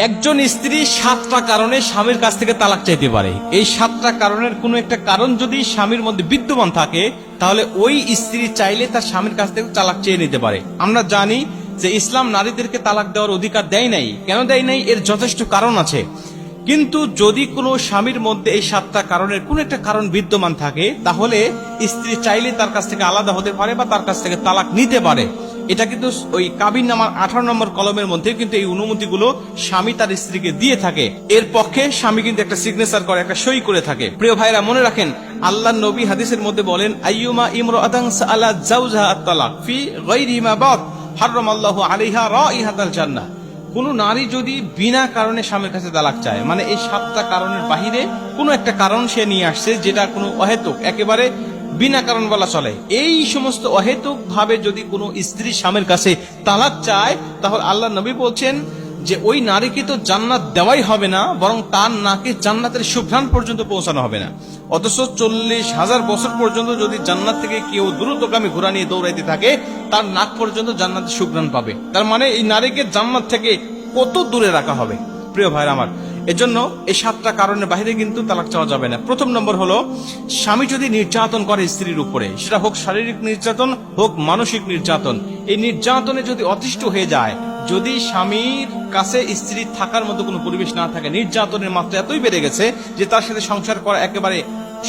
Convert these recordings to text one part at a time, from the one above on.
একজন স্ত্রী 7টা কারণে স্বামীর কাছ থেকে তালাক চাইতে পারে। এই 7টা কারণের কোনো একটা কারণ যদি স্বামীর মধ্যে বিদ্যমান থাকে, তাহলে ওই স্ত্রী চাইলে তার স্বামীর কাছ থেকে তালাক চেয়ে নিতে পারে। আমরা জানি যে ইসলাম নারীদেরকে তালাক দেওয়ার অধিকার দেয় নাই। কেন দেয় নাই? এর যথেষ্ট কারণ আছে। কিন্তু যদি কোনো স্বামীর মধ্যে এই 7টা কারণের কোন একটা কারণ বিদ্যমান থাকে, তাহলে স্ত্রী চাইলে তার কাছ থেকে আলাদা হতে পারে বা তার কাছ থেকে তালাক নিতে পারে। এটা কিন্তু ওই কাবিননামার 18 নম্বর কলমের মধ্যে কিন্তু এই অনুমতিগুলো স্বামী তার স্ত্রীকে দিয়ে থাকে। এর পক্ষে স্বামী কিন্তু একটা সিগনেচার করে, একটা সই করে থাকে। প্রিয় ভাইরা, মনে রাখেন, আল্লাহর নবী হাদিসের মধ্যে বলেন, আইয়ুমা ইমরাআতান সাআলা যাওজাহা আত-তালাক ফি গায়রি মা বাদ হারামাল্লাহু আলাইহা রাইহাতাল জান্নাহ। কোন নারী যদি বিনা কারণে স্বামীর কাছে তালাক চায়, মানে এই 7টা কারণের বাহিরে কোনো একটা কারণ সে নিয়ে আসছে যেটা কোনো অহেতুক, একেবারে বিনা কারণ বলা চলে, এই সমস্ত অহেতুক ভাবে যদি কোনো স্ত্রী স্বামীর কাছে তালাক চায়, তাহলে আল্লাহ নবী বলছেন যে ওই নারীকে তো জান্নাত দেওয়াই হবে না, বরং তার নাকে জান্নাতের সুঘ্রাণ পর্যন্ত পৌঁছানো হবে না। অথচ 40,000 বছর পর্যন্ত যদি জান্নাত থেকে কেউ দ্রুতগামী ঘোড়া নিয়ে দৌড়াইতে থাকে, তার নাক পর্যন্ত জান্নাতের সুঘ্রাণ পাবে। তার মানে এই নারীকে জান্নাত থেকে কত দূরে রাখা হবে। প্রিয় ভাইরা আমার, এজন্য এই 7টা কারণের বাইরে কিন্তু তালাক চাওয়া যাবে না। প্রথম নম্বর হলো, স্বামী যদি নির্যাতন করে স্ত্রীর উপরে, সেটা হোক শারীরিক নির্যাতন, হোক মানসিক নির্যাতন, এই নির্যাতনে যদি অতিষ্ঠ হয়ে যায়, যদি স্বামীর কাছে স্ত্রী থাকার মতো কোনো পরিবেশ না থাকে, নির্যাতনের মাত্রা এতই বেড়ে গেছে যে তার সাথে সংসার করা একেবারে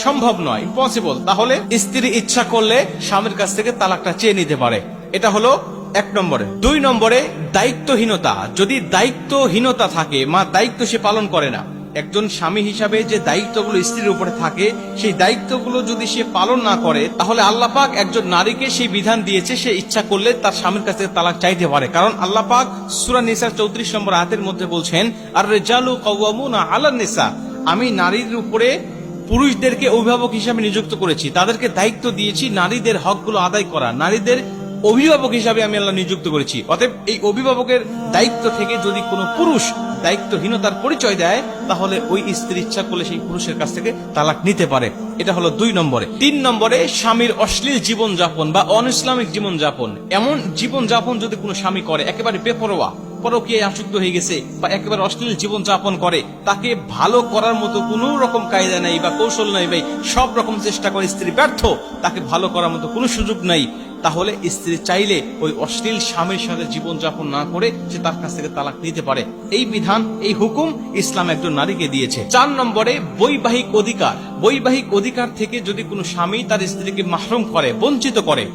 সম্ভব নয়, ইম্পসিবল, তাহলে স্ত্রী ইচ্ছা করলে স্বামীর কাছ থেকে তালাকটা চেয়ে নিতে পারে। এটা হলো 1 নম্বরে। 2 নম্বরে, দায়িত্বহীনতা। যদি দায়িত্বহীনতা থাকে, দায়িত্ব সে পালন করে না, একজন স্বামী হিসাবে যে দায়িত্বগুলো স্ত্রীর উপরে থাকে, সেই দায়িত্বগুলো যদি সে পালন না করে, তাহলে আল্লাহ পাক একজন নারীকে সেই বিধান দিয়েছে, সে ইচ্ছা করলে তার স্বামীর কাছ থেকে তালাক চাইতে পারে। কারণ আল্লাহ পাক সূরা নিসার 34 নম্বর আয়াতের মধ্যে বলছেন, আর রিজালু কাওয়ামুনা আলান নিসা, আমি নারীর উপরে পুরুষদেরকে অভিভাবক হিসাবে নিযুক্ত করেছি, তাদেরকে দায়িত্ব দিয়েছি নারীদের হকগুলো আদায় করা, নারীদের অভিভাবক হিসাবে আমি আল্লাহ নিযুক্ত করেছি। অতএব এই অভিভাবকের দায়িত্ব থেকে যদি কোনো পুরুষ দায়িত্বহীনতার পরিচয় দেয়, তাহলে ওই স্ত্রী ইচ্ছা করলে সেই পুরুষের কাছ থেকে তালাক নিতে পারে। এটা হলো 2 নম্বরে। 3 নম্বরে, স্বামীর অশ্লীল জীবনযাপন বা অনইসলামিক জীবনযাপন। এমন জীবনযাপন যদি কোনো স্বামী করে, একেবারে বেপরোয়া, পরকীয়ায় আসক্ত হয়ে গেছে, বা একেবারে অশ্লীল জীবন যাপন করে, তাকে ভালো করার মতো কোনো রকম কায়দা নাই বা কৌশল নাই, ভাই সব রকম চেষ্টা করে স্ত্রী ব্যর্থ, তাকে ভালো করার মতো কোনো সুযোগ নাই, তাহলে স্ত্রী চাইলে ওই অশ্লীল স্বামীর সাথে জীবন যাপন না করে সে তার কাছ থেকে তালাক নিতে পারে। এই বিধান, এই হুকুম ইসলাম একজন নারীকে দিয়েছে। 4 নম্বরে, বৈবাহিক অধিকার। বৈবাহিক অধিকার থেকে যদি কোনো স্বামী তার স্ত্রীকে মাহরুম করে, বঞ্চিত করে,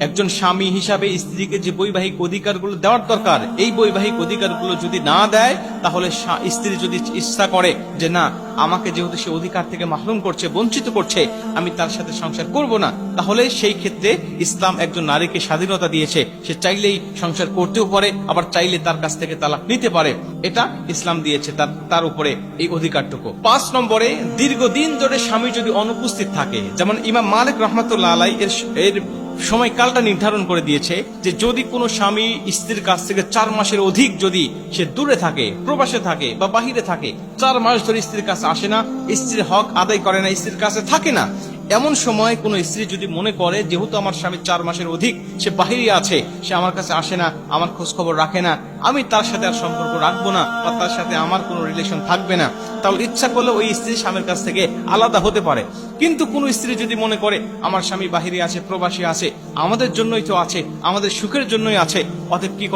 একজন স্বামী হিসাবে স্ত্রীকে যে বৈবাহিক অধিকারগুলো দেওয়ার দরকার, এই বৈবাহিক অধিকারগুলো যদি না দেয়, তাহলে স্ত্রী যদি ইচ্ছা করে যে না, আমাকে যেহেতু সে অধিকার থেকে মাহরুম করছে, বঞ্চিত করছে, আমি তার সাথে সংসার করব না, তাহলে সেই ক্ষেত্রে ইসলাম একজন নারীকে স্বাধীনতা দিয়েছে, সে চাইলেই সংসার করতেও পারে, আবার চাইলে তার কাছ থেকে তালাক নিতে পারে। এটা ইসলাম দিয়েছে তার উপরে এই অধিকারটুকু। 5 নম্বরে, দীর্ঘদিন ধরে স্বামী যদি অনুপস্থিত থাকে, যেমন ইমাম মালিক রাহমাতুল্লাহ আলাইহি এর সময়কালটা নির্ধারণ করে দিয়েছে যে যদি কোনো স্বামী স্ত্রীর কাছ থেকে 4 মাসের অধিক যদি সে দূরে থাকে, প্রবাসে থাকে বা বাহিরে থাকে, 4 মাস ধরে স্ত্রীর কাছে আসে না, স্ত্রীর হক আদায় করে না, স্ত্রীর কাছে থাকে না, এমন সময় কোন স্ত্রী যদি মনে করে যেহেতু আমার স্বামী 4 মাসের অধিক সে বাহিরে আছে, সে আমার কাছে আসে না, আমার খোঁজ খবর রাখে না, আমি তার সাথে আর সম্পর্ক রাখবো না বা তার সাথে আমার কোনো রিলেশন থাকবে না, তাহলে ইচ্ছা করলে ওই স্ত্রী স্বামীর কাছ থেকে আলাদা হতে পারে। কিন্তু কোন স্ত্রী যদি মনে করে আমার স্বামী বাহিরে আছে, প্রবাসী আছে, আমাদের জন্যই তো আছে, আমাদের সুখের জন্যই আছে, অতএব কি